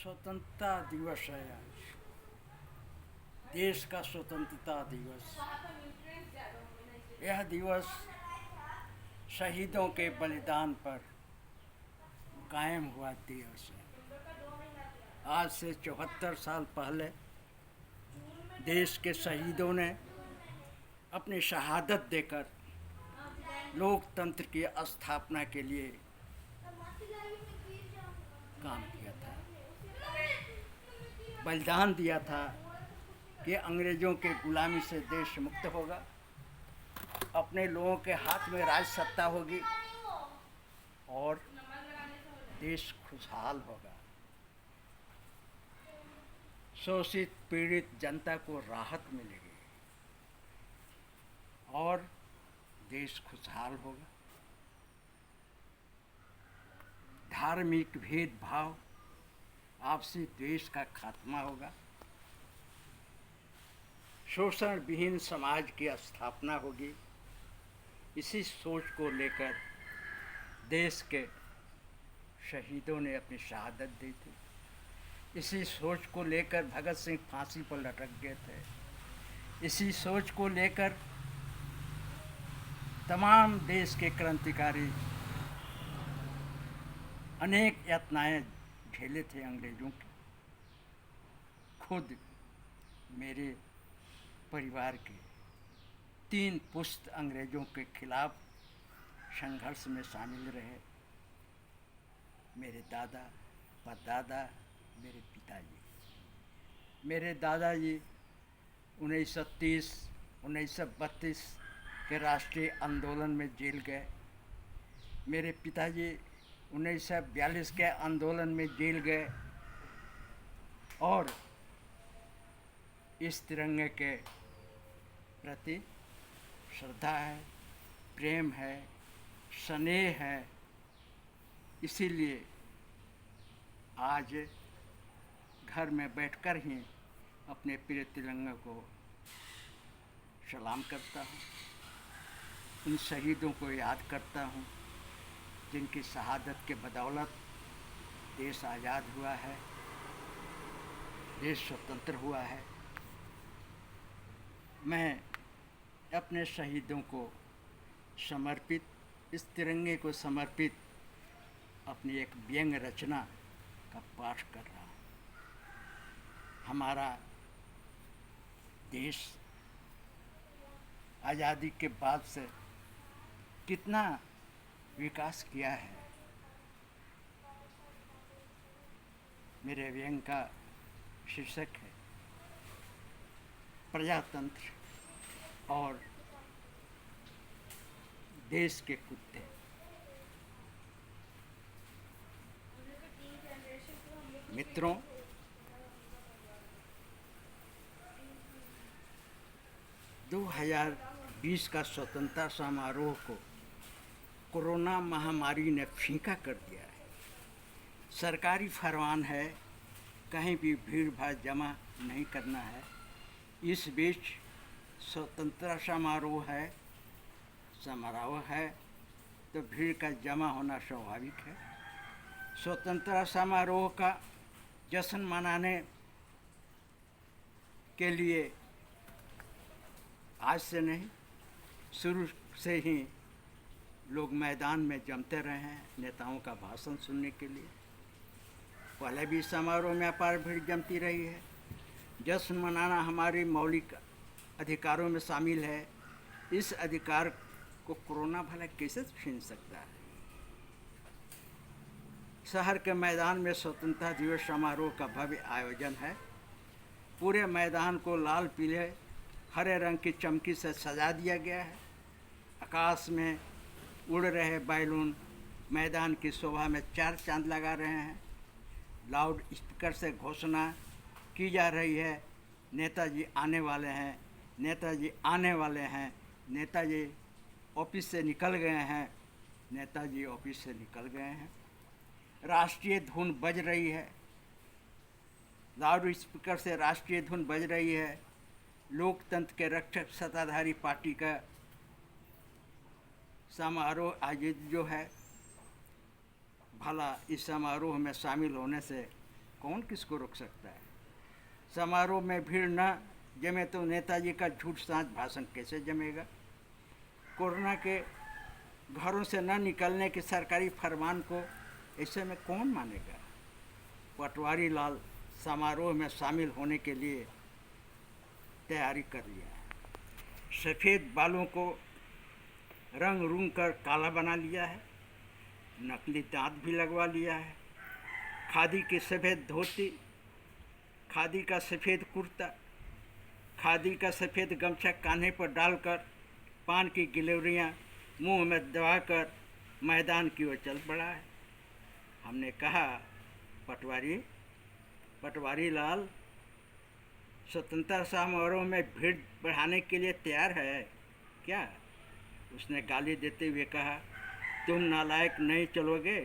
स्वतंत्रता दिवस है आज। देश का स्वतंत्रता दिवस। यह दिवस शहीदों के बलिदान पर कायम हुआ दिवस है। आज से 74 साल पहले देश के शहीदों ने अपनी शहादत देकर लोकतंत्र की स्थापना के लिए काम किया था, बलिदान दिया था कि अंग्रेज़ों के गुलामी से देश मुक्त होगा, अपने लोगों के हाथ में राज सत्ता होगी और देश खुशहाल होगा। शोषित पीड़ित जनता को राहत मिलेगी और देश खुशहाल होगा। धार्मिक भेदभाव, आपसी द्वेष का खात्मा होगा। शोषण विहीन समाज की स्थापना होगी। इसी सोच को लेकर देश के शहीदों ने अपनी शहादत दी थी। इसी सोच को लेकर भगत सिंह फांसी पर लटक गए थे। इसी सोच को लेकर तमाम देश के क्रांतिकारी अनेक यातनाएं झेले थे अंग्रेज़ों की। खुद मेरे परिवार के 3 पुश्त अंग्रेज़ों के खिलाफ संघर्ष में शामिल रहे। मेरे दादा, परदादा, मेरे पिताजी। मेरे दादाजी 1930, 1932 के राष्ट्रीय आंदोलन में जेल गए। मेरे पिताजी 1942 के आंदोलन में जेल गए और इस तिरंगे के प्रति श्रद्धा है, प्रेम है, स्नेह है। इसीलिए आज घर में बैठकर ही अपने प्रिय तिरंगे को सलाम करता हूँ। उन शहीदों को याद करता हूँ जिनकी शहादत के बदौलत देश आज़ाद हुआ है, देश स्वतंत्र हुआ है। मैं अपने शहीदों को समर्पित, इस तिरंगे को समर्पित अपनी एक व्यंग रचना का पाठ कर रहा हूँ। हमारा देश आज़ादी के बाद से कितना विकास किया है। मेरे व्यंग का शीर्षक है प्रजातंत्र और देश के कुत्ते। मित्रों, दो 2020 का स्वतंत्रता समारोह को कोरोना महामारी ने फीका कर दिया है। सरकारी फरमान है, कहीं भी भीड़ भाड़ जमा नहीं करना है। इस बीच स्वतंत्रता समारोह है तो भीड़ का जमा होना स्वाभाविक है। स्वतंत्रता समारोह का जश्न मनाने के लिए आज से नहीं, शुरू से ही लोग मैदान में जमते रहे हैं नेताओं का भाषण सुनने के लिए। पहले भी समारोह में अपार भीड़ जमती रही है। जश्न मनाना हमारे मौलिक अधिकारों में शामिल है। इस अधिकार को कोरोना भला कैसे छीन सकता है। शहर के मैदान में स्वतंत्रता दिवस समारोह का भव्य आयोजन है। पूरे मैदान को लाल, पीले, हरे रंग की चमकी से सजा दिया गया है। आकाश में उड़ रहे बैलून मैदान की शोभा में 4 चांद लगा रहे हैं। लाउड स्पीकर से घोषणा की जा रही है, नेताजी आने वाले हैं, नेताजी आने वाले हैं, नेताजी ऑफिस से निकल गए हैं, नेताजी ऑफिस से निकल गए हैं। राष्ट्रीय धुन बज रही है, लाउड स्पीकर से राष्ट्रीय धुन बज रही है। लोकतंत्र के रक्षक सत्ताधारी पार्टी का समारोह आयोजित जो है, भला इस समारोह में शामिल होने से कौन किसको रोक सकता है? समारोह में भीड़ न जमे तो नेताजी का झूठ साँच भाषण कैसे जमेगा? कोरोना के घरों से न निकलने के सरकारी फरमान को ऐसे में कौन मानेगा? पटवारी लाल समारोह में शामिल होने के लिए तैयारी कर लिया है। सफ़ेद बालों को रंग रूंग कर काला बना लिया है, नकली दांत भी लगवा लिया है, खादी की सफ़ेद धोती, खादी का सफ़ेद कुर्ता, खादी का सफ़ेद गमछा कान्हे पर डालकर पान की गिलोरियाँ मुंह में दबाकर मैदान की ओर चल पड़ा है। हमने कहा, पटवारी लाल स्वतंत्रता समारोह में भीड़ बढ़ाने के लिए तैयार है क्या? उसने गाली देते हुए कहा, तुम नालायक नहीं चलोगे?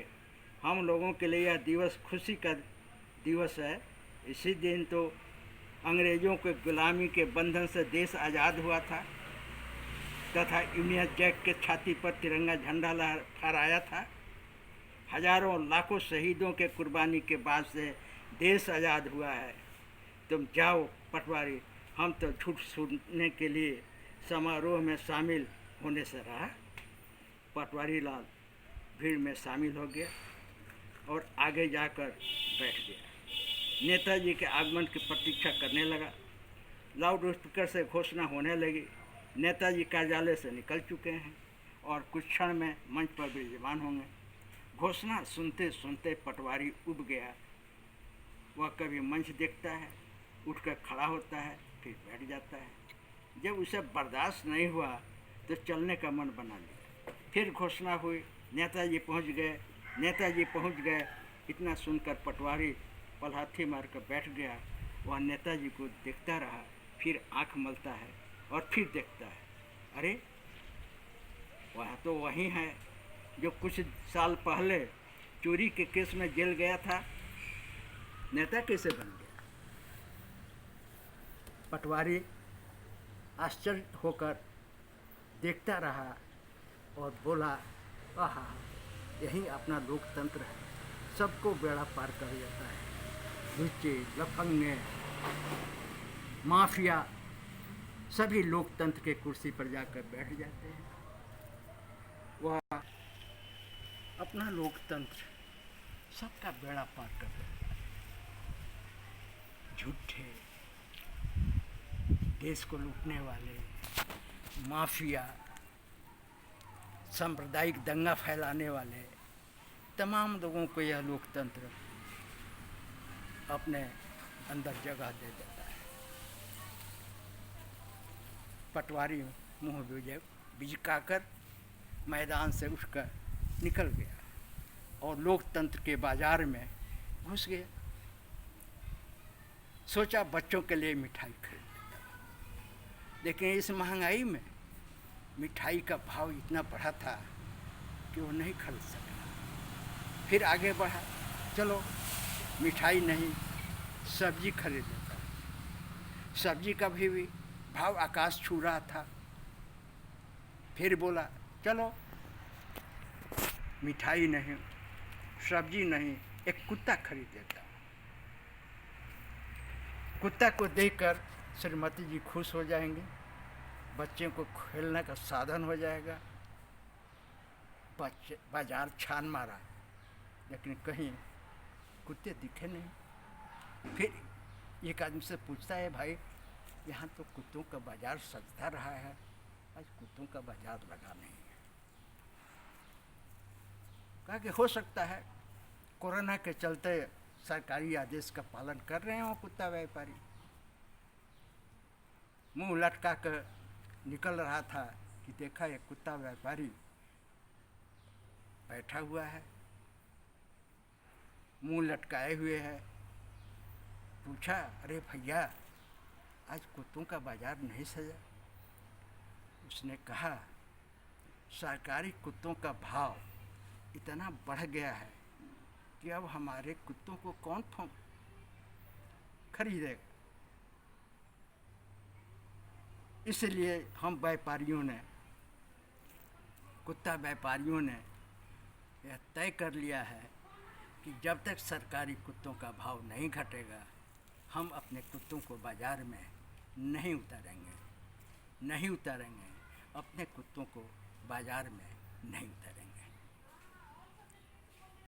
हम लोगों के लिए यह दिवस खुशी का दिवस है। इसी दिन तो अंग्रेज़ों के गुलामी के बंधन से देश आज़ाद हुआ था तथा यूनियन जैक के छाती पर तिरंगा झंडा फहराया था। हजारों लाखों शहीदों के कुर्बानी के बाद से देश आज़ाद हुआ है। तुम जाओ पटवारी, हम तो झूठ सुनने के लिए समारोह में शामिल होने से रहा। पटवारी लाल भीड़ में शामिल हो गया और आगे जाकर बैठ गया। नेताजी के आगमन की प्रतीक्षा करने लगा। लाउड स्पीकर से घोषणा होने लगी, नेताजी कार्यालय से निकल चुके हैं और कुछ क्षण में मंच पर विराजमान होंगे। घोषणा सुनते सुनते पटवारी उब गया। वह कभी मंच देखता है, उठकर खड़ा होता है, फिर बैठ जाता है। जब उसे बर्दाश्त नहीं हुआ तो चलने का मन बना लिया। फिर घोषणा हुई, नेताजी पहुंच गए। इतना सुनकर पटवारी पलहाथी मारकर बैठ गया। वह नेताजी को देखता रहा, फिर आंख मलता है और फिर देखता है। अरे, वह तो वही है जो कुछ साल पहले चोरी के केस में जेल गया था। नेता कैसे बन गया? पटवारी आश्चर्य होकर देखता रहा और बोला, आहा, यही अपना लोकतंत्र है, सबको बेड़ा पार कर जाता है। लुच्चे, लफंगे, माफिया सभी लोकतंत्र के कुर्सी पर जाकर बैठ जाते हैं। वह अपना लोकतंत्र सबका बेड़ा पार कर देता है। झूठे, देश को लूटने वाले, माफिया, सांप्रदायिक दंगा फैलाने वाले तमाम लोगों को यह लोकतंत्र अपने अंदर जगह दे देता है। पटवारी मुँह बिजकाकर मैदान से उठकर निकल गया और लोकतंत्र के बाजार में घुस गया। सोचा बच्चों के लिए मिठाई खरीद लेता, लेकिन इस महंगाई में मिठाई का भाव इतना बढ़ा था कि वो नहीं खरीद सका। फिर आगे बढ़ा, चलो मिठाई नहीं, सब्जी खरीद लेता। सब्जी का भी भाव आकाश छू रहा था। फिर बोला, चलो मिठाई नहीं, सब्जी नहीं, एक कुत्ता खरीद लेता। कुत्ता को देखकर श्रीमती जी खुश हो जाएंगे, बच्चे को खेलने का साधन हो जाएगा। बाजार छान मारा, लेकिन कहीं कुत्ते दिखे नहीं। फिर एक आदमी से पूछता है, भाई यहाँ तो कुत्तों का बाजार सजता रहा है, आज कुत्तों का बाजार लगा नहीं है। कहा कि हो सकता है कोरोना के चलते सरकारी आदेश का पालन कर रहे हो कुत्ता व्यापारी। मुंह लटका कर निकल रहा था कि देखा एक कुत्ता व्यापारी बैठा हुआ है, मुंह लटकाए हुए है। पूछा, अरे भैया, आज कुत्तों का बाजार नहीं सजा? उसने कहा, सरकारी कुत्तों का भाव इतना बढ़ गया है कि अब हमारे कुत्तों को कौन खरीदेगा। इसलिए हम व्यापारियों ने, कुत्ता व्यापारियों ने यह तय कर लिया है कि जब तक सरकारी कुत्तों का भाव नहीं घटेगा, हम अपने कुत्तों को बाज़ार में नहीं उतारेंगे, अपने कुत्तों को बाज़ार में नहीं उतारेंगे।